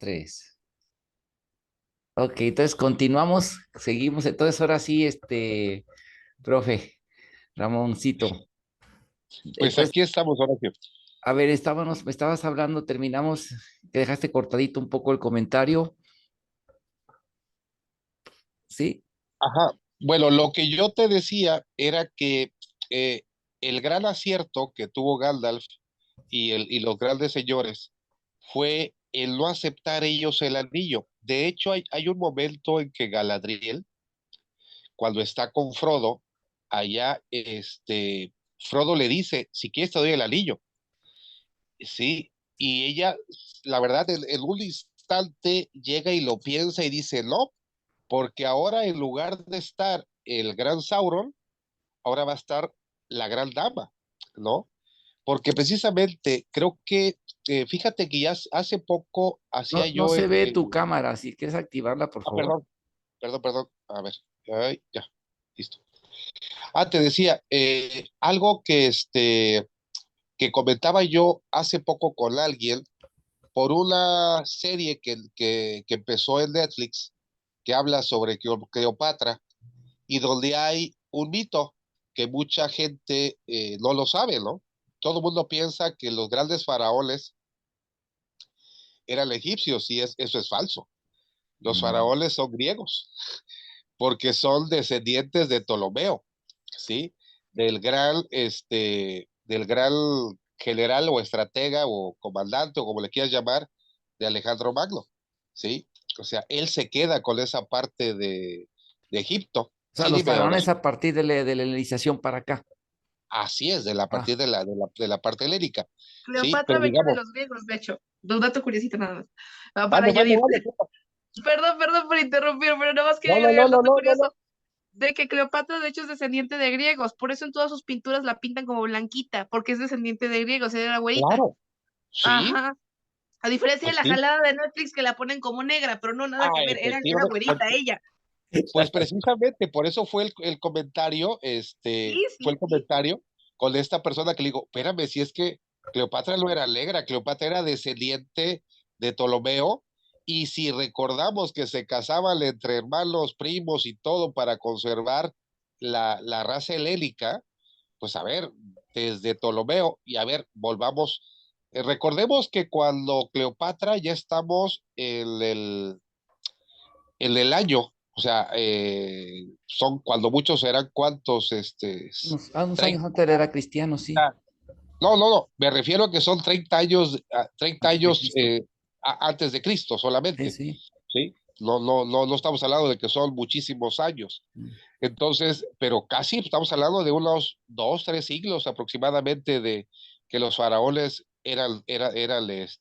Tres. Ok, entonces continuamos, seguimos. Entonces ahora sí, profe, Ramoncito. Pues Entonces, aquí estamos, Horacio. a ver, me estabas hablando, terminamos, que dejaste cortadito un poco el comentario, ¿sí? Ajá. Bueno, lo que yo te decía era que eh, el gran acierto que tuvo Gandalf y los grandes señores fue el no aceptar ellos el anillo. De hecho, hay un momento en que Galadriel, cuando está con Frodo, allá, Frodo le dice, si quieres te doy el anillo. Sí, y ella, la verdad, en un instante llega y lo piensa y dice, no, porque ahora en lugar de estar el gran Sauron, ahora va a estar la gran dama, ¿no? Porque precisamente creo que, fíjate que ya hace poco hacía No, no yo se ve tu cámara, si quieres activarla, por favor. perdón, perdón, a ver, ay, ya, listo. Te decía, algo que comentaba yo hace poco con alguien por una serie que empezó en Netflix, que habla sobre Cleopatra, y donde hay un mito que mucha gente no lo sabe, ¿no? Todo el mundo piensa que los grandes faraones eran egipcios y eso es falso. Los Mm. faraones son griegos, porque son descendientes de Ptolomeo, ¿sí? Del gran general o estratega o comandante o como le quieras llamar, de Alejandro Magno, ¿sí? O sea, él se queda con esa parte de Egipto. O sea, Sí, los dime, faraones Horacio. a partir de la helenización para acá. Así es, de la Ah, partir de la parte helénica. Sí, Cleopatra pero venía de digamos, los griegos, de hecho. Un dato curiosito nada más. Para vale, vale, añadir. vale. Perdón por interrumpir, pero nada más No, quería no, no, agregar el no, dato no, no, no. curioso de que Cleopatra de hecho es descendiente de griegos. Por eso en todas sus pinturas la pintan como blanquita, porque es descendiente de griegos, era güerita. Claro, sí, Ajá. A diferencia de pues la sí. jalada de Netflix que la ponen como negra, pero no nada que ver, era Efectivamente. güerita ella. Pues precisamente por eso fue el comentario, Sí, fue sí, el sí. comentario con esta persona que le digo, espérame, si es que Cleopatra no era negra, Cleopatra era descendiente de Ptolomeo, y si recordamos que se casaban entre hermanos, primos y todo para conservar la raza helénica, pues a ver, desde Ptolomeo, y a ver, volvamos, recordemos que cuando Cleopatra ya estamos en el año, o sea, son cuando muchos eran cuantos, unos años 30, antes era cristiano, sí, no, no, no, me refiero a que son 30 años, 30 antes de años Cristo. antes de Cristo Sí, solamente, sí. ¿sí? No, no, no, no estamos hablando de que son muchísimos años. Mm. Entonces, pero casi estamos hablando de unos 2, 3 siglos aproximadamente de que los faraones eran Descendientes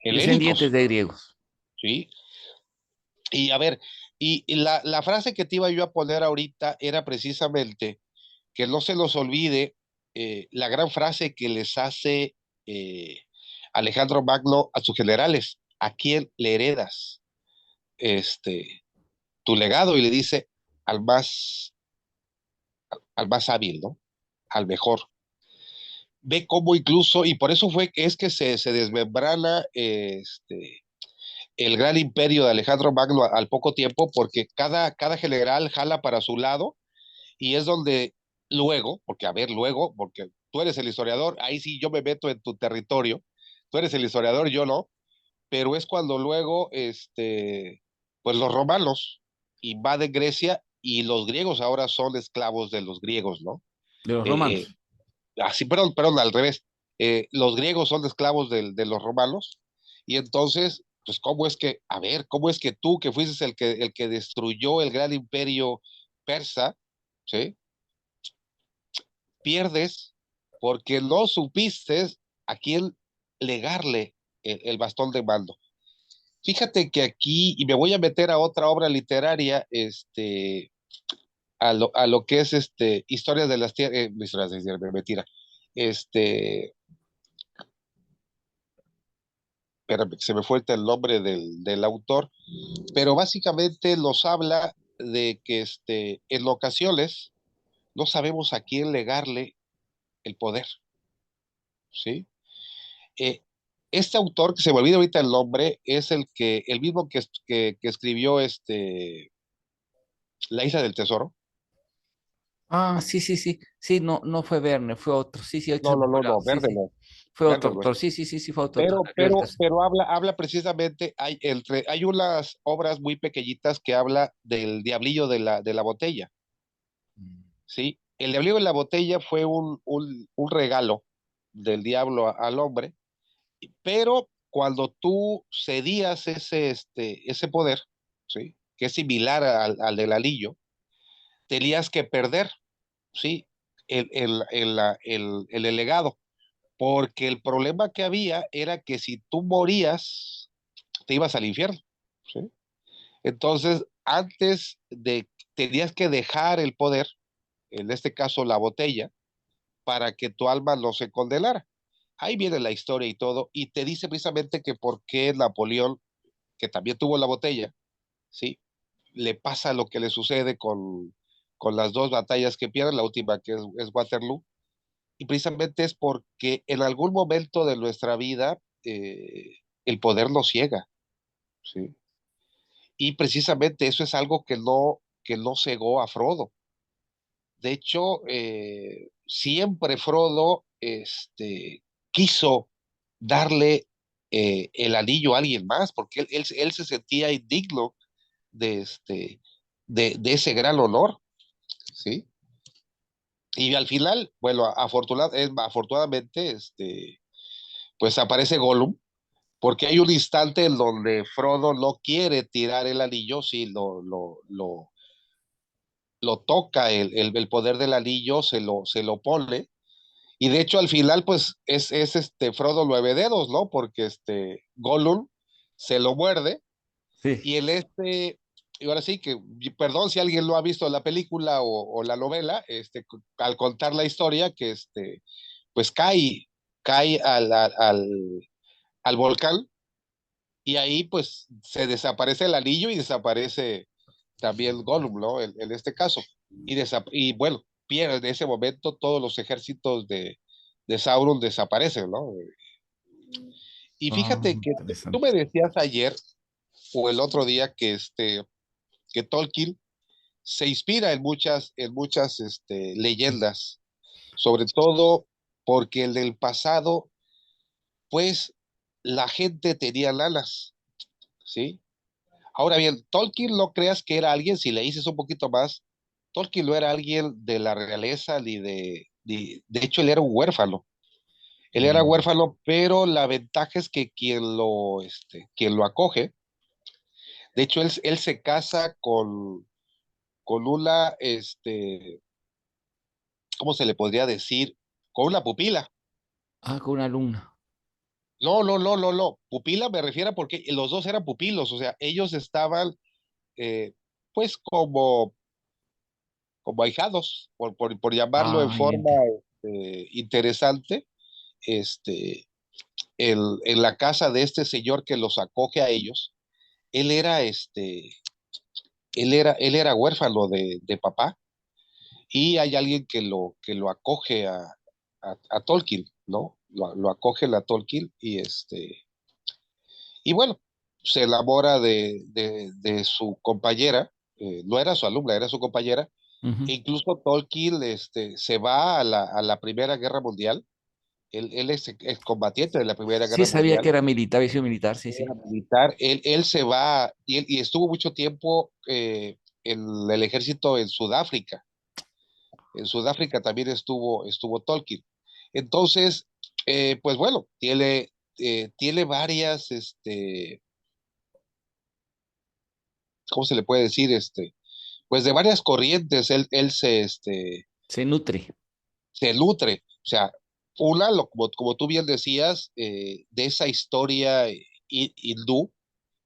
helénicos, de griegos. ¿sí? Y a ver, y la frase que te iba yo a poner ahorita era precisamente que no se nos olvide la gran frase que les hace eh, Alejandro Magno a sus generales. ¿A quién le heredas tu legado? Y le dice al más hábil, ¿no? Al mejor. Ve cómo incluso, y por eso fue que es que se desmembrana el gran imperio de Alejandro Magno al poco tiempo, porque cada general jala para su lado, y es donde luego, porque a ver, luego, porque tú eres el historiador, ahí sí yo me meto en tu territorio, tú eres el historiador, yo no, pero es cuando luego, pues los romanos invaden Grecia y los griegos ahora son esclavos de los griegos, ¿no? De los Eh, romanos. Así, perdón, al revés. Los griegos son esclavos de los romanos, y entonces, pues, ¿cómo es que, a ver, cómo es que tú, que fuiste el que destruyó el gran imperio persa, ¿sí? Pierdes porque no supiste a quién legarle el bastón de mando. Fíjate que aquí, y me voy a meter a otra obra literaria, a lo que es Historias de las Tierras, Historias de las Tierras, mentira, este, espérame, que se me fue el nombre del autor, pero básicamente nos habla de que en ocasiones no sabemos a quién legarle el poder, ¿sí? Eh, Este autor, que se me olvida ahorita el nombre, es el mismo que escribió La Isla del Tesoro. Ah, sí, sí, sí, sí, no, no fue Verne, fue otro, sí, sí, ahorita se No, me no, fue no, no, sí, verde sí, no, fue otro verde no es. autor, sí, sí, sí, sí, fue otro autor, Pero, que pero, ahorita pero habla precisamente, hay unas obras muy pequeñitas que habla del diablillo de la botella, ¿sí? El diablillo de la botella fue un regalo del diablo al hombre, pero cuando tú cedías ese poder, ¿sí? Que es similar al del alillo, tenías que perder, ¿sí? El legado, porque el problema que había era que si tú morías, te ibas al infierno, ¿sí? Entonces, tenías que dejar el poder, en este caso la botella, para que tu alma no se condenara. Ahí viene la historia y todo, y te dice precisamente que por qué Napoleón, que también tuvo la botella, ¿sí? Le pasa lo que le sucede con las dos batallas que pierde, la última que es Waterloo, y precisamente es porque en algún momento de nuestra vida el poder nos ciega, ¿sí? Y precisamente eso es algo que no cegó a Frodo. De hecho, siempre Frodo quiso darle el anillo a alguien más, porque él se sentía indigno de, de ese gran honor, ¿sí? Y al final, bueno, afortunadamente, pues aparece Gollum, porque hay un instante en donde Frodo no quiere tirar el anillo, sí, lo toca el poder del anillo, se lo pone, y de hecho al final, pues, es Frodo nueve dedos, ¿no? Porque Gollum se lo muerde, sí, y y ahora sí que, perdón si alguien lo ha visto en la película o la novela, al contar la historia, que pues cae al volcán, y ahí pues se desaparece el anillo y desaparece también Gollum, ¿no? En este caso. Y bueno, pierde en ese momento todos los ejércitos de Sauron desaparecen, ¿no? Y ah, fíjate que tú me interesante. decías ayer o el otro día que Tolkien se inspira en muchas leyendas, sobre todo porque en el pasado, pues, la gente tenía alas, ¿sí? Ahora bien, Tolkien no creas que era alguien, si le dices un poquito más, Tolkien no era alguien de la realeza de hecho él era un huérfano. Él era Mm. huérfano, pero la ventaja es que quien lo acoge, de hecho él se casa con una, ¿cómo se le podría decir? Con una pupila. Ah, con una alumna. No, no, no, no, no. Pupila me refiero porque los dos eran pupilos, o sea, ellos estaban, eh, pues, como ahijados, por llamarlo en Ah, ya forma entiendo. interesante, este, en la casa de este señor que los acoge a ellos. Él era, él era huérfano de papá, y hay alguien que lo acoge a Tolkien, ¿no? Lo acoge a Tolkien, y bueno, se enamora de su compañera, no era su alumna, era su compañera, Ujú. e incluso Tolkien se va a la Primera Guerra Mundial. Él es combatiente de la Primera Sí, Guerra sabía que Mundial, era militar, había sido militar, sí, sí. era militar. Él se va y estuvo mucho tiempo en el ejército en Sudáfrica. En Sudáfrica también estuvo Tolkien. Entonces, pues bueno, tiene varias, ¿cómo se le puede decir? Pues de varias corrientes él Se nutre. se nutre. O sea, como tú bien decías, de esa historia hindú,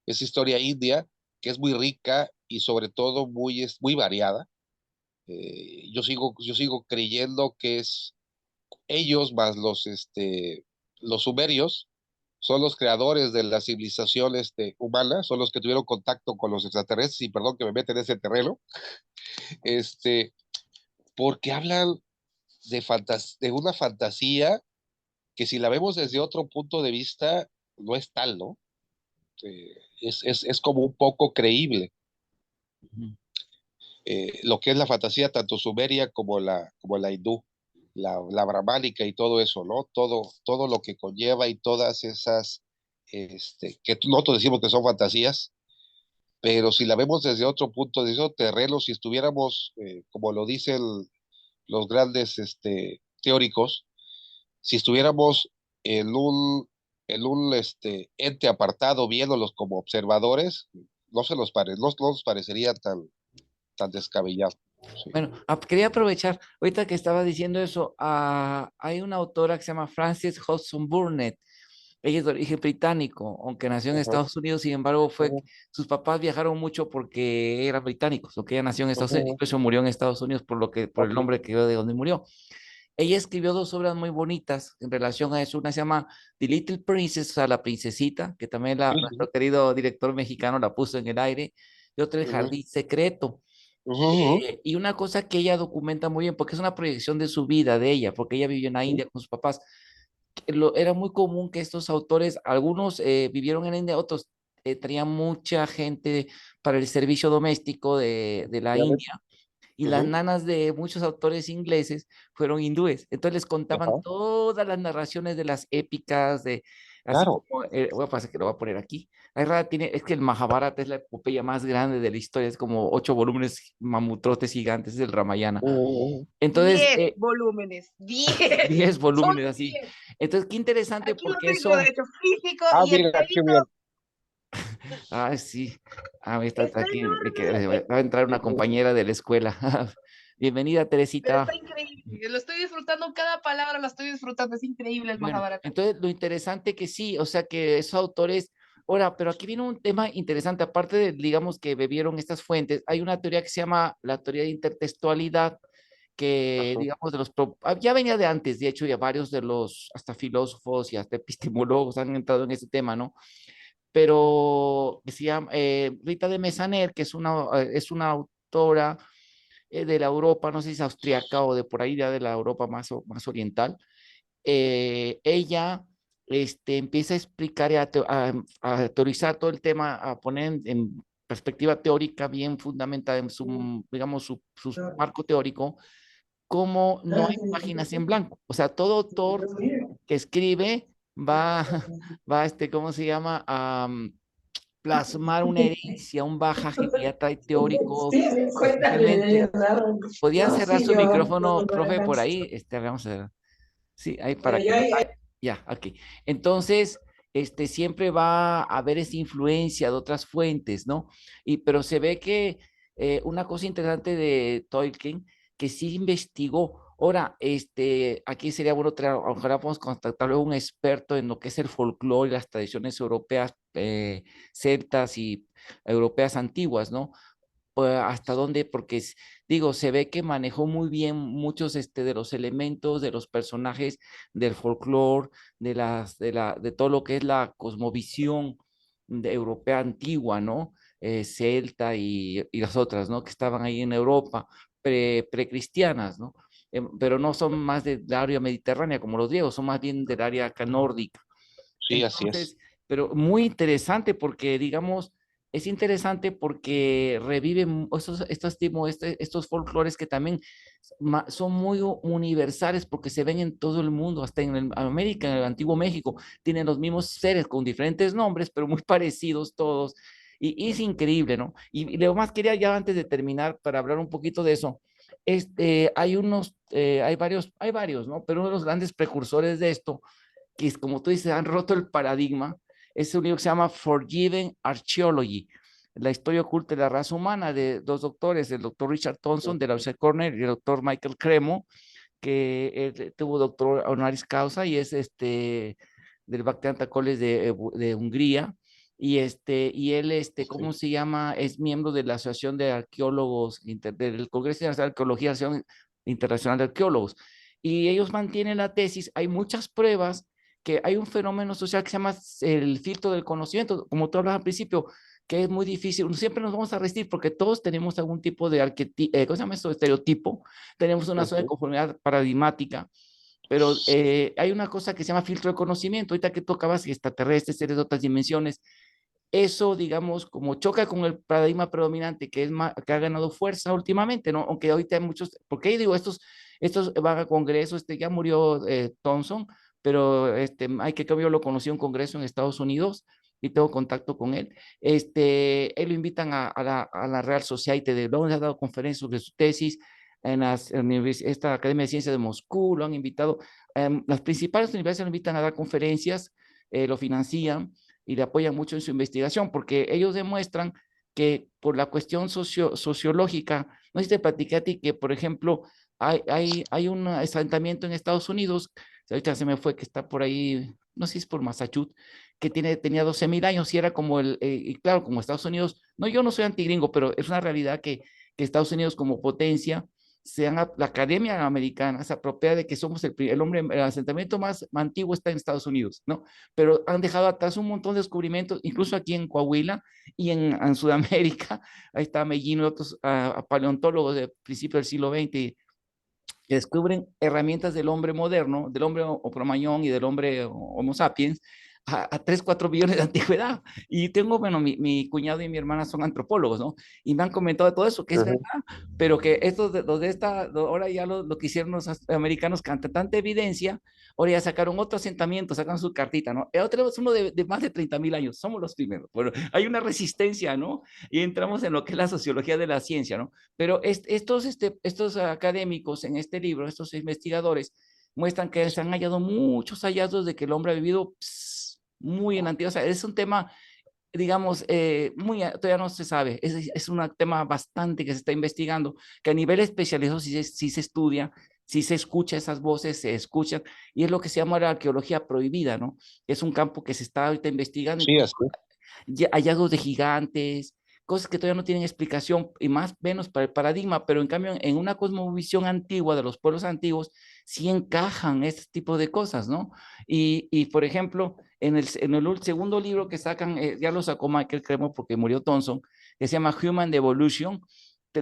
esa historia india, que es muy rica y sobre todo muy variada. Yo sigo creyendo que es ellos más los sumerios son los creadores de la civilización humana, son los que tuvieron contacto con los extraterrestres, y perdón que me meten en ese terreno, este, porque hablan de una fantasía que si la vemos desde otro punto de vista, no es tal, ¿no? Es como un poco creíble Ujú. lo que es la fantasía, tanto sumeria como la hindú, la brahmánica y todo eso, ¿no? Todo lo que conlleva y todas esas, que nosotros decimos que son fantasías, pero si la vemos desde otro punto de vista, terreno, si estuviéramos, como lo dicen los grandes teóricos, si estuviéramos en un ente apartado viéndolos como observadores, no nos parecería tan descabellado. Sí. Bueno, quería aprovechar, ahorita que estaba diciendo eso, hay una autora que se llama Frances Hodgson Burnett. Ella es de origen británico, aunque nació en Ujú, Estados Unidos, sin embargo, ujú, sus papás viajaron mucho porque eran británicos, o que ella nació en Estados Unidos, ujú, incluso murió en Estados Unidos por el ok, nombre que dio de donde murió. Ella escribió dos obras muy bonitas en relación a eso. Una se llama The Little Princess, o sea, la princesita, que también sí, sí, nuestro querido director mexicano la puso en el aire, y otra El ujú, Jardín Secreto. ujú, ujú, Y una cosa que ella documenta muy bien, porque es una proyección de su vida, de ella, porque ella vivió en la sí, India con sus papás. Era muy común que estos autores, algunos vivieron en la India, otros traían mucha gente para el servicio doméstico de la ya ves, India, y las ujú, nanas de muchos autores ingleses fueron hindúes. Entonces les contaban ajá, todas las narraciones de las épicas, así claro, como, voy a pasar que lo voy a poner aquí. Es que el Mahabharata es la epopeya más grande de la historia, es como 8 volúmenes mamutrotes gigantes, es el Ramayana. ujú, Entonces, 10 volúmenes, 10. 10 Son volúmenes así. 10. Entonces, qué interesante Aquí lo porque tengo, de eso, hecho, físico ah, y mira, qué enterito. bien, sí, está Está aquí, enorme. va a entrar una compañera de la escuela. Bienvenida, Pero Teresita. está increíble. Lo estoy disfrutando, cada palabra lo estoy disfrutando. Es increíble el Bueno, Mahabharata. entonces lo interesante que sí, o sea que esos autores, ahora, pero aquí viene un tema interesante, aparte de, digamos, que bebieron estas fuentes, hay una teoría que se llama la teoría de intertextualidad, que, ajá, digamos, ya venía de antes, de hecho, ya varios de los, hasta filósofos y hasta epistemólogos han entrado en ese tema, ¿no? Pero que se llama Rita de Mesaner, que es una autora de la Europa, no sé si es austriaca o de por ahí, ya de la Europa más oriental. Ella empieza a explicar y a teorizar todo el tema, a poner en perspectiva teórica bien fundamentada en su, digamos, su marco teórico, cómo no hay páginas en blanco. O sea, todo autor que escribe va, ¿cómo se llama? A plasmar una herencia, un bagaje que ya trae teórico, Sí, cuéntale, especialmente. ¿Podía no, cerrar sí, su yo micrófono, no profe, por alcanzo. ahí? Vamos a ver. Sí, ahí Pero para yo que ya, ok. Entonces, siempre va a haber esa influencia de otras fuentes, ¿no? Pero se ve que una cosa interesante de Tolkien, que sí investigó. Ahora, aquí sería bueno traer, ojalá podemos contactarle a un experto en lo que es el folclore y las tradiciones europeas, celtas y europeas antiguas, ¿no? Hasta dónde, porque digo, se ve que manejó muy bien muchos de los elementos, de los personajes del folclore, de todo lo que es la cosmovisión europea antigua, ¿no? Celta y las otras, ¿no? Que estaban ahí en Europa, precristianas, ¿no? Pero no son más del área mediterránea como los griegos, son más bien del área acá nórdica. sí, así es, Entonces, pero muy interesante porque, digamos, es interesante porque reviven estos folclores que también son muy universales porque se ven en todo el mundo, hasta en América, en el antiguo México, tienen los mismos seres con diferentes nombres, pero muy parecidos todos. Y es increíble, ¿no? Y lo más quería ya antes de terminar, para hablar un poquito de eso, hay varios, ¿no? Pero uno de los grandes precursores de esto que es, como tú dices, han roto el paradigma. Es un libro que se llama Forgiven Archaeology, la historia oculta de la raza humana, de dos doctores, el doctor Richard Thompson de la Universidad de Cornell y el doctor Michael Cremo, que tuvo doctor honoris causa y es del Bacteanta College de Hungría. Y él, ¿cómo sí, se llama? Es miembro de la Asociación de Arqueólogos, del Congreso Internacional de Arqueología, Asociación Internacional de Arqueólogos. Y ellos mantienen la tesis, hay muchas pruebas que hay un fenómeno social que se llama el filtro del conocimiento, como tú hablabas al principio, que es muy difícil. Siempre nos vamos a resistir porque todos tenemos algún tipo de ¿cómo se llama esto? Estereotipo, tenemos una zona de ujú, conformidad paradigmática pero hay una cosa que se llama filtro de conocimiento. Ahorita que tocabas extraterrestres, seres de otras dimensiones, eso, digamos, como choca con el paradigma predominante que ha ganado fuerza últimamente, ¿no? Aunque ahorita hay muchos, porque digo, estos van a congreso, ya murió Thompson, pero hay que yo lo conocí en un congreso en Estados Unidos y tengo contacto con él. Él lo invitan a la Real Society de Londres, ha dado conferencias sobre su tesis esta Academia de Ciencias de Moscú, lo han invitado, las principales universidades lo invitan a dar conferencias, lo financian y le apoyan mucho en su investigación, porque ellos demuestran que por la cuestión sociológica, no sé si te platiqué a ti que, por ejemplo, hay un asentamiento en Estados Unidos, ahorita se me fue, que está por ahí, no sé si es por Massachusetts, que tenía 12.000 años y era como y claro, como Estados Unidos, no, yo no soy antigringo, pero es una realidad que Estados Unidos como potencia la Academia Americana se apropia de que somos el hombre, el asentamiento más antiguo está en Estados Unidos, ¿no? Pero han dejado atrás un montón de descubrimientos, incluso aquí en Coahuila y en Sudamérica, ahí está Mellín y otros paleontólogos de principios del siglo XX que descubren herramientas del hombre moderno, del hombre Cromañón y del hombre Homo sapiens, a 3, 4 billones de antigüedad. Y tengo, bueno, mi cuñado y mi hermana son antropólogos, ¿no? Y me han comentado todo eso, que es verdad, pero que estos, los de ahora ya lo que hicieron los americanos, con tanta evidencia, ahora ya sacaron otro asentamiento, sacaron su cartita, ¿no? El otro es uno de más de 30.000 años, somos los primeros. Bueno, hay una resistencia, ¿no? Y entramos en lo que es la sociología de la ciencia, ¿no? Pero estos académicos en este libro, estos investigadores, muestran que se han hallado muchos hallazgos de que el hombre ha vivido muy en la antigua. O sea, es un tema, digamos, todavía no se sabe. Es un tema bastante que se está investigando, que a nivel especializado sí se estudia, sí se escucha esas voces, se escuchan, y es lo que se llama la arqueología prohibida, ¿no? Es un campo que se está ahorita investigando, Sí, así. hallazgos de gigantes, cosas que todavía no tienen explicación y más menos para el paradigma, pero en cambio en una cosmovisión antigua de los pueblos antiguos sí encajan este tipo de cosas, ¿no? Y por ejemplo, en el segundo libro que sacan, ya lo sacó Michael Cremo porque murió Thompson, que se llama Human Evolution,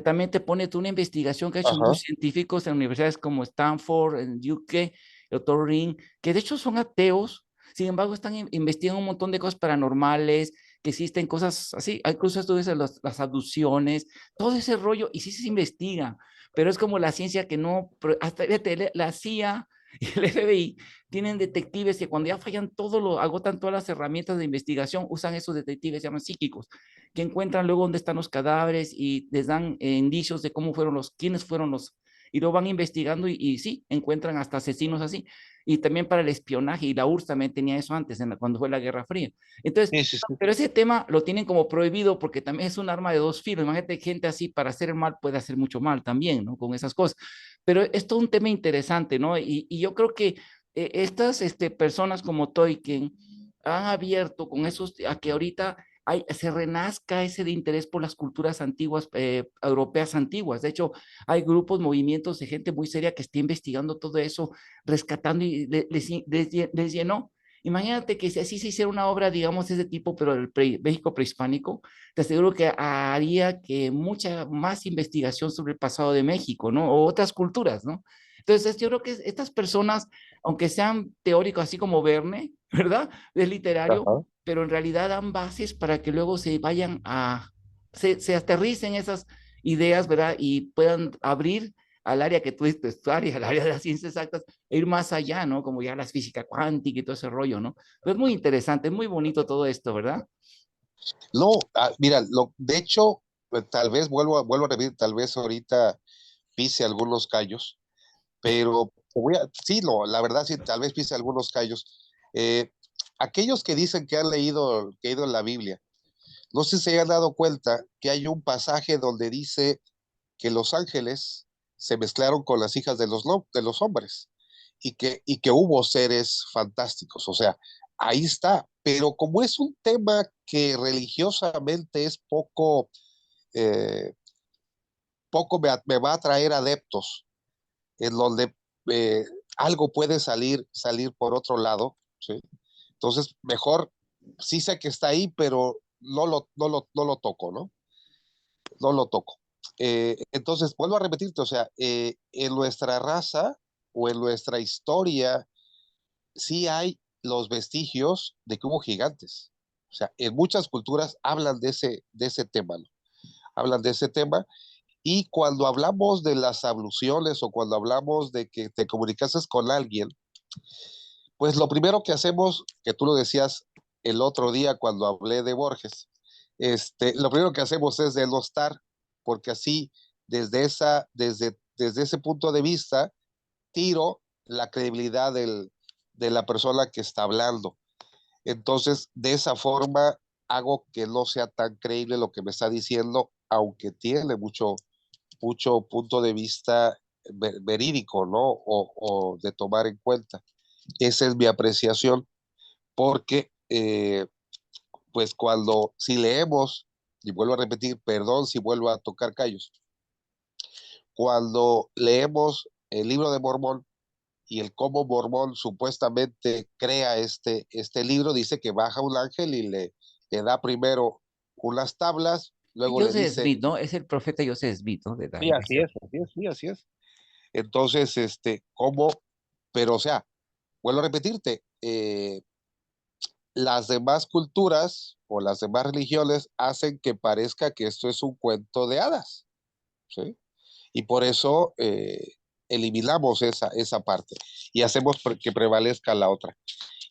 también te pone tú una investigación que ha hecho Ajá. muchos científicos en universidades como Stanford, en UK, el doctor Ring, que de hecho son ateos, sin embargo están investigando un montón de cosas paranormales, que existen cosas así, hay incluso estudios de las abducciones, todo ese rollo, y sí se investiga, pero es como la ciencia que no, hasta fíjate, la CIA y el FBI tienen detectives que cuando ya fallan agotan todas las herramientas de investigación, usan esos detectives, se llaman psíquicos, que encuentran luego dónde están los cadáveres y les dan indicios de quiénes fueron y lo van investigando y sí, encuentran hasta asesinos así. Y también para el espionaje, y la URSS también tenía eso antes, cuando fue la Guerra Fría. Entonces, Sí, sí, sí. pero ese tema lo tienen como prohibido porque también es un arma de dos filos. Imagínate, gente así para hacer el mal puede hacer mucho mal también, ¿no? Con esas cosas. Pero es todo un tema interesante, ¿no? Y yo creo que estas personas como Toyken han abierto con esos, a que ahorita se renazca ese de interés por las culturas antiguas, europeas antiguas. De hecho, hay grupos, movimientos de gente muy seria que está investigando todo eso, rescatando y les llenó. Imagínate que si así se hiciera una obra, digamos, de ese tipo, pero del México prehispánico, te aseguro que haría que mucha más investigación sobre el pasado de México, ¿no? O otras culturas, ¿no? Entonces, yo creo que estas personas, aunque sean teóricos, así como Verne, ¿verdad? Es literario, Ajá. pero en realidad dan bases para que luego se aterricen esas ideas, ¿verdad? Y puedan abrir al área que tú dices, tu área, al área de las ciencias exactas, e ir más allá, ¿no? Como ya la física cuántica y todo ese rollo, ¿no? Pero es muy interesante, es muy bonito todo esto, ¿verdad? No, mira, de hecho, tal vez vuelvo a repetir, tal vez ahorita pise algunos callos, pero sí, la verdad sí, tal vez pise algunos callos. Eh, Aquellos que dicen que han leído, que han ido en la Biblia, no sé si se han dado cuenta que hay un pasaje donde dice que los ángeles se mezclaron con las hijas de los hombres y que hubo seres fantásticos. O sea, ahí está. Pero como es un tema que religiosamente es eh, poco me va a traer adeptos, en donde eh, algo puede salir por otro lado, ¿sí? Entonces, mejor, sí sé que está ahí, pero no lo toco, ¿no? No lo toco. Entonces, vuelvo a repetirte, o sea, en nuestra raza o en nuestra historia sí hay los vestigios de que hubo gigantes. O sea, en muchas culturas hablan de ese tema, ¿no? Hablan de ese tema. Y cuando hablamos de las abluciones o cuando hablamos de que te comunicases con alguien, pues lo primero que hacemos, que tú lo decías el otro día cuando hablé de Borges, lo primero que hacemos es denostar, porque así, desde ese punto de vista, tiro la credibilidad de la persona que está hablando. Entonces, de esa forma, hago que no sea tan creíble lo que me está diciendo, aunque tiene mucho punto de vista verídico, ¿no? O de tomar en cuenta. Esa es mi apreciación, porque, pues si leemos, y vuelvo a repetir, perdón si vuelvo a tocar callos, cuando leemos el libro de Mormón y el cómo Mormón supuestamente crea este libro, dice que baja un ángel y le da primero unas tablas, luego le Joseph dice, Smith, ¿no? Es el profeta Joseph Smith, ¿no? De la sí, así iglesia. es, así es, sí, así es. Entonces, ¿cómo? Pero, o sea, vuelvo a repetirte, las demás culturas o las demás religiones hacen que parezca que esto es un cuento de hadas, ¿sí? Y por eso eliminamos esa parte y hacemos que prevalezca la otra.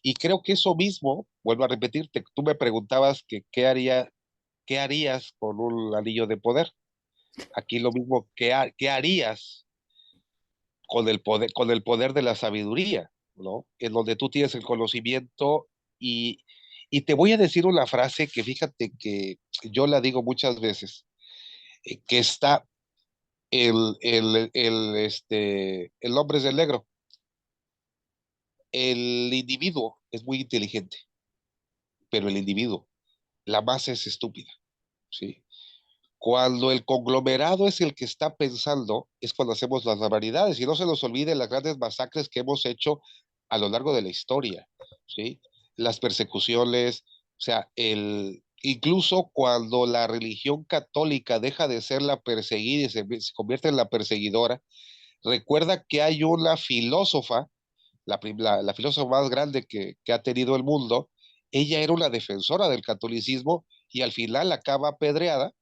Y creo que eso mismo, vuelvo a repetirte, tú me preguntabas que qué harías con un anillo de poder. Aquí lo mismo, qué harías con el poder de la sabiduría, ¿no? En donde tú tienes el conocimiento y, y te voy a decir una frase que fíjate que yo la digo muchas veces, que está el hombre es del negro. El individuo es muy inteligente, pero el individuo, la masa es estúpida, ¿sí? Cuando el conglomerado es el que está pensando, es cuando hacemos las barbaridades. Y no se nos olvide las grandes masacres que hemos hecho a lo largo de la historia, ¿sí? Las persecuciones, o sea, incluso cuando la religión católica deja de ser la perseguida y se convierte en la perseguidora, recuerda que hay una filósofa, la filósofa más grande que ha tenido el mundo, ella era una defensora del catolicismo y al final acaba apedreada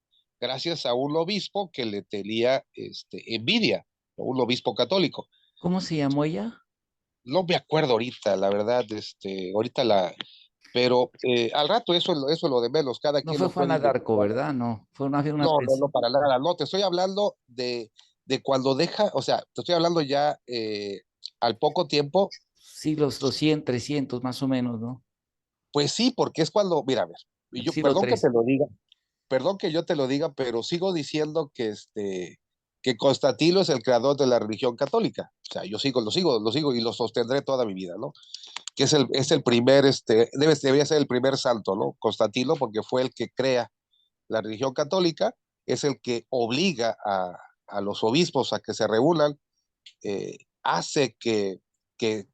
gracias a un obispo que le tenía envidia, un obispo católico. ¿Cómo se llamó ella? No me acuerdo ahorita, la verdad, pero al rato eso es lo de menos, cada No quien fue lo puede Juana d'Arco, investigar. ¿verdad? No, fue una No, no, especie. no, para nada, no, te estoy hablando de cuando deja, o sea, te estoy hablando ya al poco tiempo. Siglos 200, 300 más o menos, ¿no? Pues sí, porque es cuando, mira, a ver, y El yo, siglo III. perdón que yo te lo diga, pero sigo diciendo que Constantino es el creador de la religión católica. O sea, yo lo sigo y lo sostendré toda mi vida, ¿no? Que es el primer, debería ser el primer santo, ¿no? Constantino, porque fue el que crea la religión católica, es el que obliga a los obispos a que se reúnan, hace que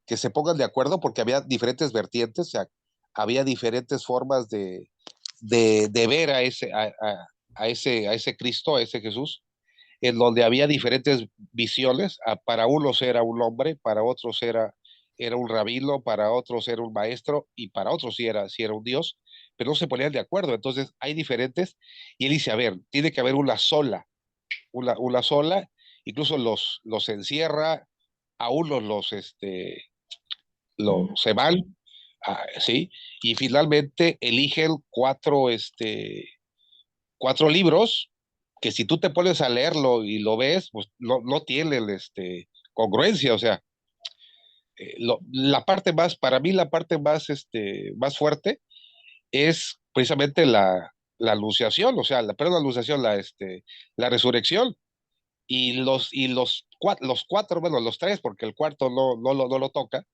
se pongan de acuerdo porque había diferentes vertientes, o sea, había diferentes formas de ver a ese Cristo, a ese Jesús, en donde había diferentes visiones. Para unos era un hombre, para otros era un rabino, para otros era un maestro y para otros sí era un Dios, pero no se ponían de acuerdo. Entonces hay diferentes y él dice, a ver, tiene que haber una sola, incluso los encierra, a unos se van, ¿sí? Y finalmente eligen cuatro libros que si tú te pones a leerlo y lo ves, pues no tienen congruencia, o sea, para mí la parte más fuerte es precisamente la anunciación, o sea, perdón, la anunciación, la resurrección. Los cuatro, bueno, los tres, porque el cuarto no lo toca,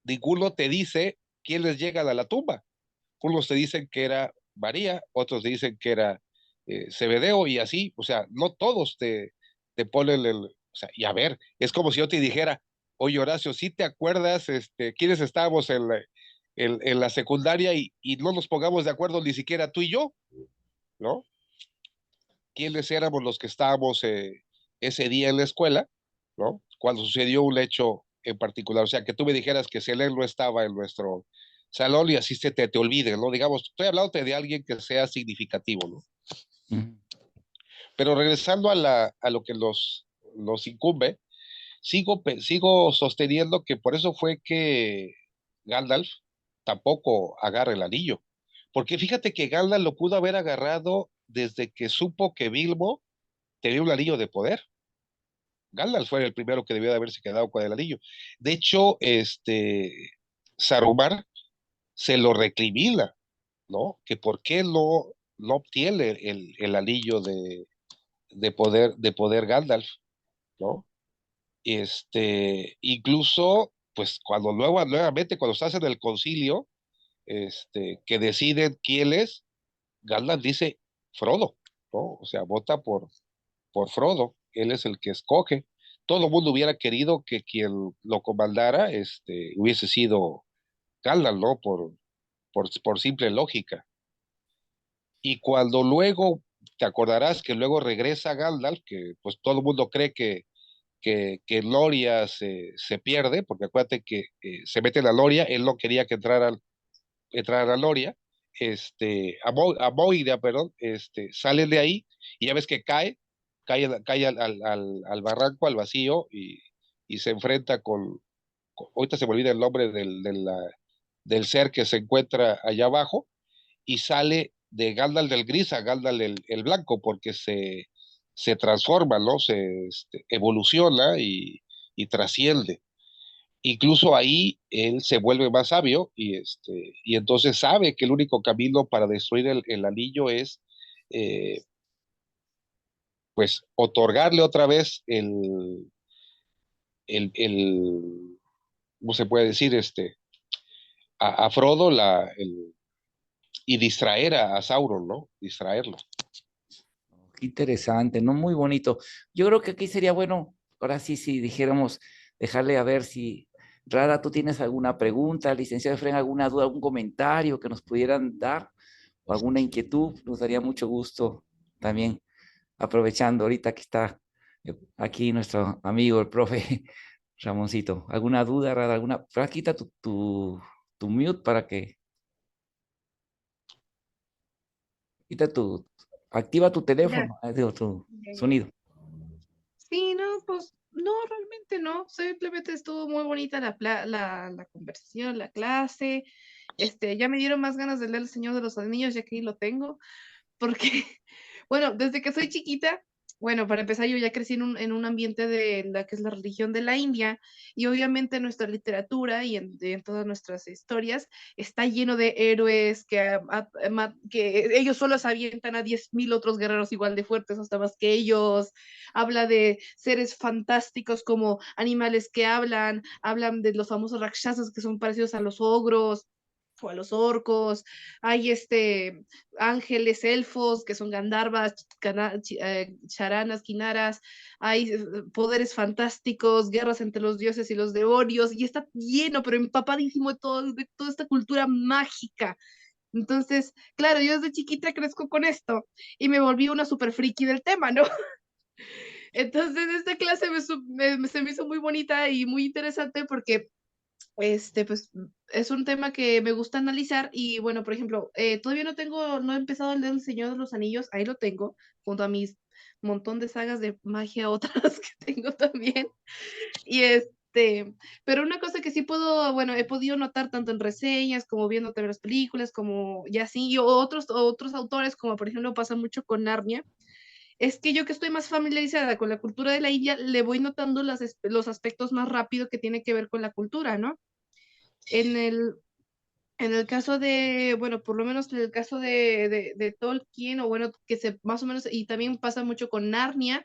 ninguno te dice quiénes llegan a la tumba. Unos te dicen que era María, otros te dicen que era Zebedeo y así, o sea, no todos te ponen o sea, y a ver, es como si yo te dijera, oye Horacio, ¿sí te acuerdas quiénes estábamos en la secundaria y no nos pongamos de acuerdo ni siquiera tú y yo, ¿no? ¿Quiénes éramos los que estábamos ese día en la escuela, ¿no? Cuando sucedió un hecho en particular. O sea, que tú me dijeras que Selene no estaba en nuestro salón y así te olvides, ¿no? Digamos, estoy hablando de alguien que sea significativo, ¿no? Ujú. Pero regresando a lo que los incumbe, sigo sosteniendo que por eso fue que Gandalf tampoco agarra el anillo. Porque fíjate que Gandalf lo pudo haber agarrado desde que supo que Bilbo tenía un anillo de poder. Gandalf fue el primero que debió de haberse quedado con el anillo. De hecho, Saruman se lo recrimina, ¿no? Que por qué no obtiene el anillo de poder Gandalf, ¿no? Incluso, pues nuevamente, cuando estás en el concilio, que deciden quién es, Gandalf dice Frodo, ¿no? O sea, vota por Frodo, él es el que escoge. Todo el mundo hubiera querido que quien lo comandara, hubiese sido Gandalf, ¿no? Por simple lógica. Y cuando luego, te acordarás que luego regresa Gandalf, que pues todo el mundo cree que Loria se pierde, porque acuérdate que se mete en la Loria, él no quería que entrara a Loria, a Moira, perdón, sale de ahí y ya ves que cae al barranco, al vacío y se enfrenta ahorita se me olvida el nombre del ser que se encuentra allá abajo y sale de Gandalf del gris a Gandalf el blanco porque se transforma, ¿no? Evoluciona y trasciende. Incluso ahí él se vuelve más sabio y entonces sabe que el único camino para destruir el anillo es pues otorgarle otra vez el ¿cómo se puede decir? A Frodo y distraer a Sauron, ¿no? Distraerlo. Qué interesante, ¿no? Muy bonito. Yo creo que aquí sería bueno, ahora sí, si dijéramos, dejarle a ver si, Rada, tú tienes alguna pregunta, licenciado Efraín, alguna duda, algún comentario que nos pudieran dar o alguna inquietud, nos daría mucho gusto también, aprovechando ahorita que está aquí nuestro amigo, el profe Ramoncito. ¿Alguna duda, Rada? ¿Alguna? Fra, quita tu mute para que, quita activa tu Ya. teléfono, digo, tu Ya, ya. sonido. Sí, no, pues no, realmente no. Simplemente estuvo muy bonita la conversación, la clase. Ya me dieron más ganas de leer El Señor de los Anillos, ya que ahí lo tengo. Porque, bueno, desde que soy chiquita, bueno, para empezar, yo ya crecí en un ambiente de la que es la religión de la India, y obviamente nuestra literatura y en todas nuestras historias está lleno de héroes que ellos solo se avientan a 10.000 otros guerreros igual de fuertes, hasta más que ellos. Habla de seres fantásticos como animales que hablan de los famosos rakshasas que son parecidos a los ogros o a los orcos. Hay ángeles, elfos, que son Gandharvas, charanas, kinaras, hay poderes fantásticos, guerras entre los dioses y los demonios, y está lleno, pero empapadísimo de toda esta cultura mágica. Entonces, claro, yo desde chiquita crezco con esto y me volví una super friki del tema, ¿no? Entonces, esta clase se me hizo muy bonita y muy interesante porque pues es un tema que me gusta analizar y bueno, por ejemplo, todavía no he empezado a leer El Señor de los Anillos, ahí lo tengo, junto a mis montón de sagas de magia otras que tengo también. Y pero una cosa que sí bueno, he podido notar tanto en reseñas como viendo también las películas, como ya sí, y otros autores, como por ejemplo pasa mucho con Narnia, es que yo que estoy más familiarizada con la cultura de la India, le voy notando los aspectos más rápido que tiene que ver con la cultura, ¿no? En el, en el caso de, bueno, por lo menos en el caso de Tolkien, o bueno, que más o menos, y también pasa mucho con Narnia,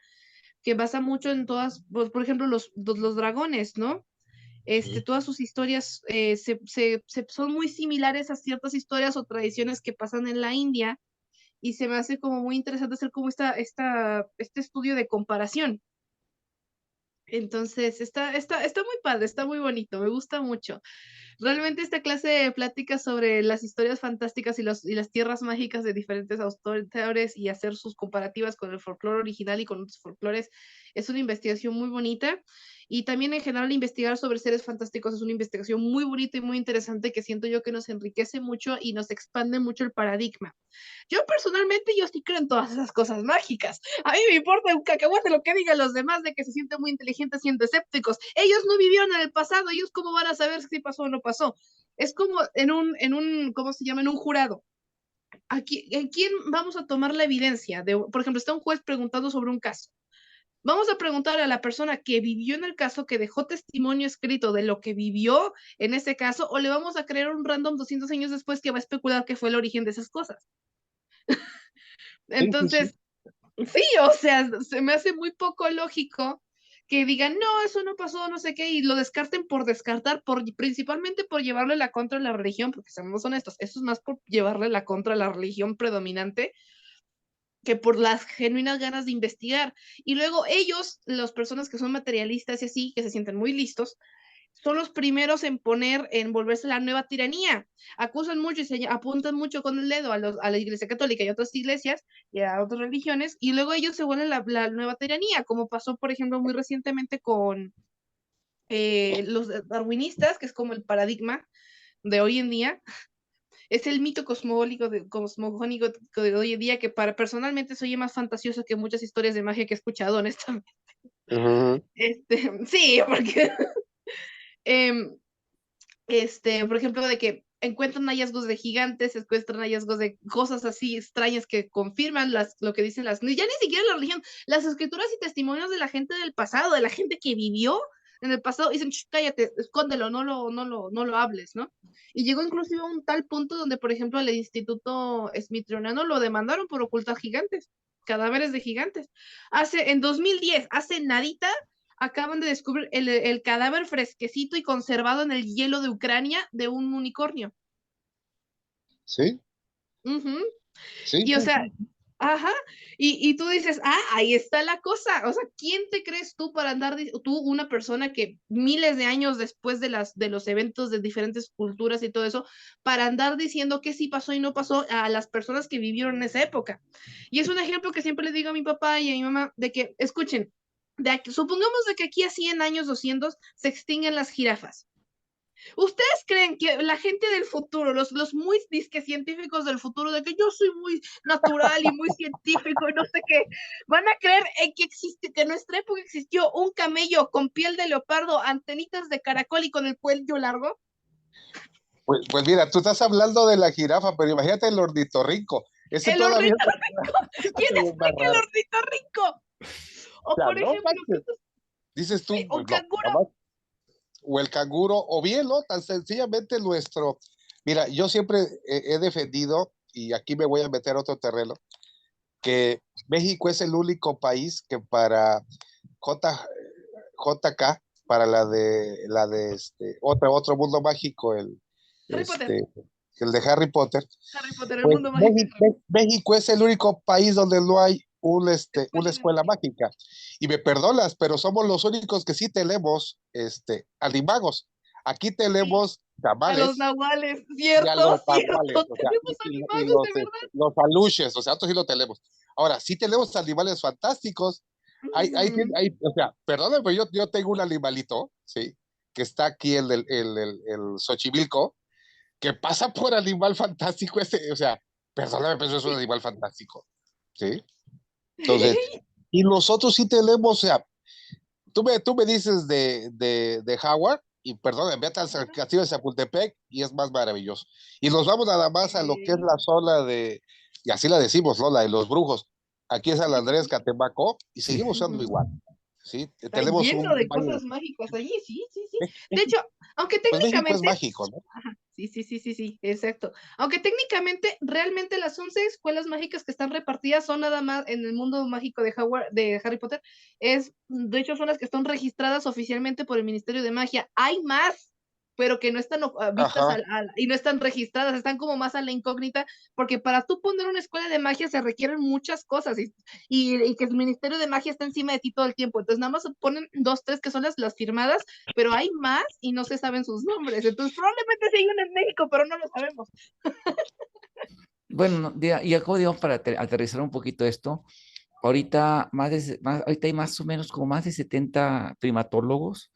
que basa mucho en todas, pues, por ejemplo, los dragones, ¿no? Todas sus historias son muy similares a ciertas historias o tradiciones que pasan en la India, y se me hace como muy interesante hacer como este estudio de comparación. Entonces, está muy padre, está muy bonito, me gusta mucho. Realmente esta clase de pláticas sobre las historias fantásticas y las tierras mágicas de diferentes autores y hacer sus comparativas con el folclore original y con otros folclores es una investigación muy bonita. Y también en general investigar sobre seres fantásticos es una investigación muy bonita y muy interesante que siento yo que nos enriquece mucho y nos expande mucho el paradigma. Yo personalmente, yo sí creo en todas esas cosas mágicas. A mí me importa un cacahuate lo que digan los demás de que se sienten muy inteligentes siendo escépticos. Ellos no vivieron en el pasado, ellos cómo van a saber si pasó o no pasó. Es como ¿cómo se llama? En un jurado. Aquí, ¿en quién vamos a tomar la evidencia? Por ejemplo, está un juez preguntando sobre un caso. Vamos a preguntar a la persona que vivió en el caso, que dejó testimonio escrito de lo que vivió en ese caso, o le vamos a creer un random 200 años después que va a especular qué fue el origen de esas cosas. Sí, sí, sí. Entonces, sí, o sea, se me hace muy poco lógico que digan, no, eso no pasó, no sé qué, y lo descarten por descartar, principalmente por llevarle la contra a la religión, porque seamos honestos, eso es más por llevarle la contra a la religión predominante que por las genuinas ganas de investigar. Y luego ellos, las personas que son materialistas y así, que se sienten muy listos, son los primeros en volverse la nueva tiranía. Acusan mucho y se apuntan mucho con el dedo a la Iglesia Católica y a otras iglesias y a otras religiones, y luego ellos se vuelven la nueva tiranía, como pasó, por ejemplo, muy recientemente con los darwinistas, que es como el paradigma de hoy en día. Es el mito cosmogónico de hoy en día que personalmente se oye más fantasioso que muchas historias de magia que he escuchado, honestamente. Ujú. Sí, porque em, por ejemplo, de que encuentran hallazgos de gigantes, encuentran hallazgos de cosas así extrañas que confirman lo que dicen ya ni siquiera la religión, las escrituras y testimonios de la gente del pasado, de la gente que vivió en el pasado, dicen, cállate, escóndelo, no lo hables, ¿no? Y llegó inclusive a un tal punto donde, por ejemplo, el Instituto Smithsoniano lo demandaron por ocultar gigantes, cadáveres de gigantes. En 2010, hace nadita, acaban de descubrir el cadáver fresquecito y conservado en el hielo de Ucrania de un unicornio. Sí, Ujú. sí, Y o sí, sea, sí. ajá, tú dices, ahí está la cosa. O sea, ¿quién te crees tú para andar, tú, una persona que miles de años después de los eventos de diferentes culturas y todo eso, para andar diciendo que sí pasó y no pasó a las personas que vivieron en esa época? Y es un ejemplo que siempre le digo a mi papá y a mi mamá, de que, escuchen, supongamos de que aquí a 100 años, 200, se extinguen las jirafas. ¿Ustedes creen que la gente del futuro, los muy disque científicos del futuro, de que yo soy muy natural y muy científico y no sé qué, van a creer en que en nuestra época existió un camello con piel de leopardo, antenitas de caracol y con el cuello largo? Pues mira, tú estás hablando de la jirafa, pero imagínate el ornitorrinco. Ese El todavía ornitorrinco. ¿Quién es más explica el raro. ornitorrinco? O O sea, por no ejemplo, manches. Dices tú, un pues no, canguro. nomás. O el canguro, o bien, ¿no? Tan sencillamente nuestro. Mira, yo siempre he defendido, y aquí me voy a meter a otro terreno, que México es el único país que para JK, para otro mundo mágico, Harry Potter. este, el de Harry Potter, Harry Potter, el pues mundo mágico de Harry. México es el único país donde no hay una Escuela de escuela magia. mágica. Y me perdonas, pero somos los únicos que sí tenemos animagos. Aquí Sí, tenemos a los tamales nahuales, y a cierto, los tamales, cierto. o sea, Tenemos y animagos, de verdad. los aluches, o sea, nosotros sí lo tenemos. Ahora, sí tenemos animales fantásticos. Ujú. O sea, perdóname, pero yo tengo un animalito, ¿sí? Que está aquí en el Xochimilco, que pasa por animal fantástico ese, o sea, perdóname, pero eso es un animal fantástico, ¿sí? Entonces, y nosotros sí tenemos, o sea, tú me dices de Howard, y perdóname, vete al castillo de Chapultepec y es más maravilloso. Y nos vamos nada más a lo que es la zona y así la decimos, ¿no? La de los brujos. Aquí es San Sí, sí, Andrés, sí. Catemaco, y seguimos siendo Ujú. igual, ¿sí? Está Tenemos lleno un de baño. cosas mágicas allí, sí, sí, sí. De hecho, aunque Pues México es técnicamente, mágico, ¿no? ajá, sí, sí, sí, sí, sí, exacto. Aunque técnicamente, realmente las 11 escuelas mágicas que están repartidas son nada más en el mundo mágico de Harry Potter. De hecho, son las que están registradas oficialmente por el Ministerio de Magia. Hay más. pero que no están vistas Ajá, y no están registradas, están como más a la incógnita, porque para tú poner una escuela de magia se requieren muchas cosas y que el Ministerio de Magia está encima de ti todo el tiempo. Entonces nada más ponen 2, 3 que son las firmadas, pero hay más y no se saben sus nombres. Entonces probablemente sí hay una en México, pero no lo sabemos. Bueno, y como digamos, para aterrizar un poquito esto, ahorita, ahorita hay más o menos como más de 70 primatólogos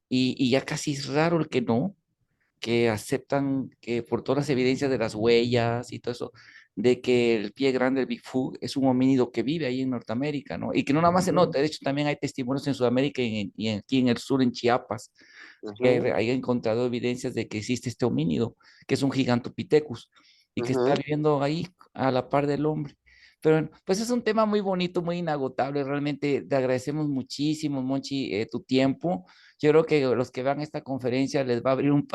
y ya casi es raro el que aceptan que por todas las evidencias de las huellas y todo eso, de que el pie grande, el Bigfoot, es un homínido que vive ahí en Norteamérica, ¿no? Y que no nada más se nota, de hecho también hay testimonios en Sudamérica y aquí en el sur, en Chiapas, que ujú, hay encontrado evidencias de que existe este homínido, que es un Gigantopithecus, y que está ujú. viviendo ahí a la par del hombre. Pero bueno, pues es un tema muy bonito, muy inagotable. Realmente te agradecemos muchísimo, Monchi, tu tiempo. Yo creo que los que vean esta conferencia les va a abrir un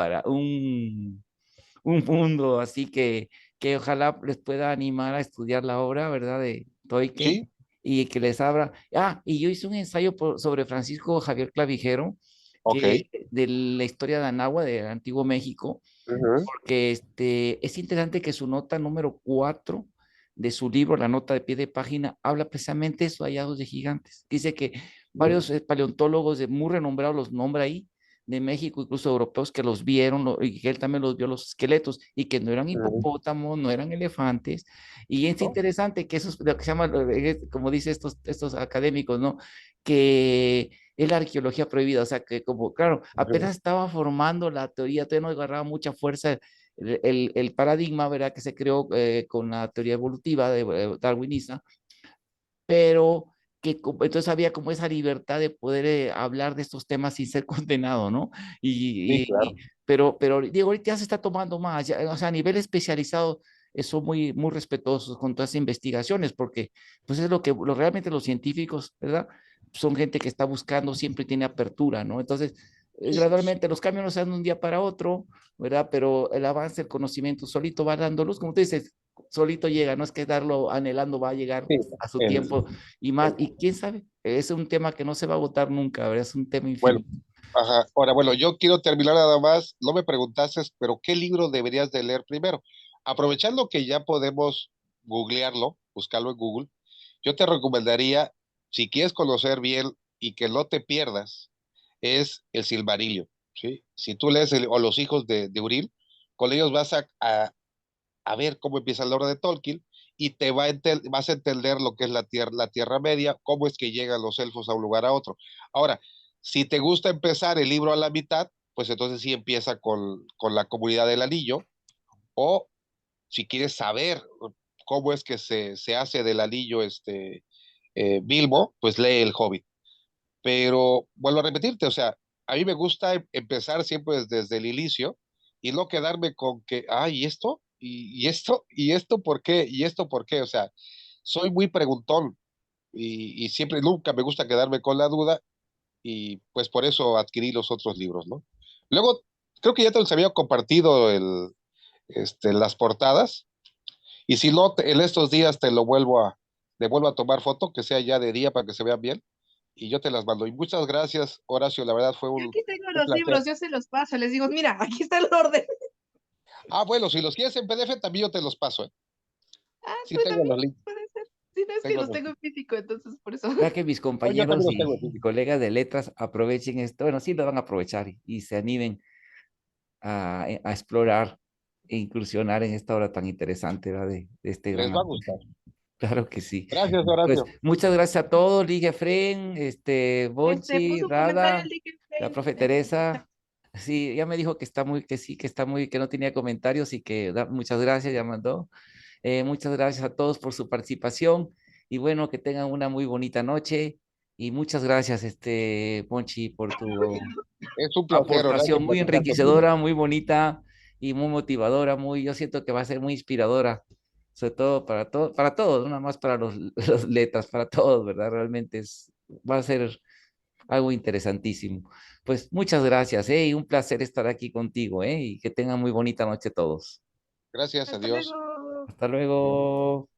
mundo, así que ojalá les pueda animar a estudiar la obra, ¿verdad? De Toyken Sí, y que les abra. Ah, y yo hice un ensayo sobre Francisco Javier Clavijero, ok. de la historia de Anáhuac, del Antiguo México, Ujú, porque es interesante que su nota número 4 de su libro, la nota de pie de página, habla precisamente de esos hallazgos de gigantes. Dice que varios paleontólogos muy renombrados los nombra ahí, de México, incluso europeos que los vieron y que él también los vio los esqueletos y que no eran ujú. hipopótamos, no eran elefantes. Y es ¿No? interesante que eso es lo que se llama, como dicen estos académicos, ¿no? Que es la arqueología prohibida, o sea que como, claro, Ujú. apenas estaba formando la teoría, todavía no agarraba mucha fuerza el paradigma, ¿verdad? Que se creó con la teoría evolutiva de darwinista, pero que entonces había como esa libertad de poder hablar de estos temas sin ser condenado, ¿no? Sí, Y claro. pero digo, ahorita ya se está tomando más, o sea, a nivel especializado, son muy respetuosos con todas esas investigaciones, porque pues es realmente los científicos, ¿verdad? Son gente que está buscando, siempre tiene apertura, ¿no? Entonces, gradualmente los cambios no se dan de un día para otro, ¿verdad? Pero el avance del conocimiento solito va dando luz, como tú dices, solito llega, no es que darlo anhelando, va a llegar Sí, a su en- tiempo y más, y quién sabe, es un tema que no se va a agotar nunca, ¿verdad? Es un tema bueno, infinito. ajá. Ahora, bueno, yo quiero terminar nada más. No me preguntaste, pero ¿qué libro deberías de leer primero? Aprovechando que ya podemos googlearlo, buscarlo en Google, yo te recomendaría, si quieres conocer bien y que no te pierdas, es el Silmarillion, ¿sí? Si tú lees o Los hijos de Uriel, con ellos vas a ver cómo empieza la obra de Tolkien y vas a entender lo que es la Tierra Media, cómo es que llegan los elfos a un lugar a otro. Ahora, si te gusta empezar el libro a la mitad, pues entonces sí empieza con la comunidad del anillo, o si quieres saber cómo es que se hace del anillo Bilbo, pues lee El Hobbit. Pero vuelvo a repetirte, o sea, a mí me gusta empezar siempre desde el inicio y no quedarme con que, ¿y esto? ¿Y esto? ¿Y esto por qué? ¿Y esto por qué? O sea, soy muy preguntón y siempre, nunca me gusta quedarme con la duda y pues por eso adquirí los otros libros, ¿no? Luego, creo que ya te los había compartido las portadas y si no, en estos días le vuelvo a tomar foto, que sea ya de día para que se vean bien y yo te las mando. Y muchas gracias, Horacio, la verdad fue Yo aquí tengo un los placer. libros, yo se los paso, les digo, mira, aquí está el orden. Bueno, si los quieres en PDF, también yo te los paso, ¿eh? Ah, Sí, pues tengo también los links. puede ser. Si no es que Tengo los los tengo en links. físico, entonces por eso. Ojalá que mis Yo también compañeros los tengo aquí. y colegas de letras aprovechen esto, bueno, sí lo van a aprovechar y se animen a explorar e incursionar en esta obra tan interesante, ¿verdad? De este Les gran va a autor. gustar. Claro que sí. Gracias, Pues Horacio. muchas gracias a todos, Ligue Fren, Bonchi, Puso un comentario el Rada, link en la Facebook. profe Teresa. Sí, ya me dijo que está muy, que sí, que está muy, que no tenía comentarios y que muchas gracias, ya mandó. Muchas gracias a todos por su participación y bueno, que tengan una muy bonita noche y muchas gracias, Ponchi, por tu Es un placer, Horacio, aportación muy platicar contigo. enriquecedora, muy bonita y muy motivadora, yo siento que va a ser muy inspiradora, sobre todo para todos, no nada más para los letras, para todos, ¿verdad? Realmente va a ser algo interesantísimo. Pues muchas gracias, y un placer estar aquí contigo, y que tengan muy bonita noche todos. Gracias, Hasta adiós. luego. Hasta luego.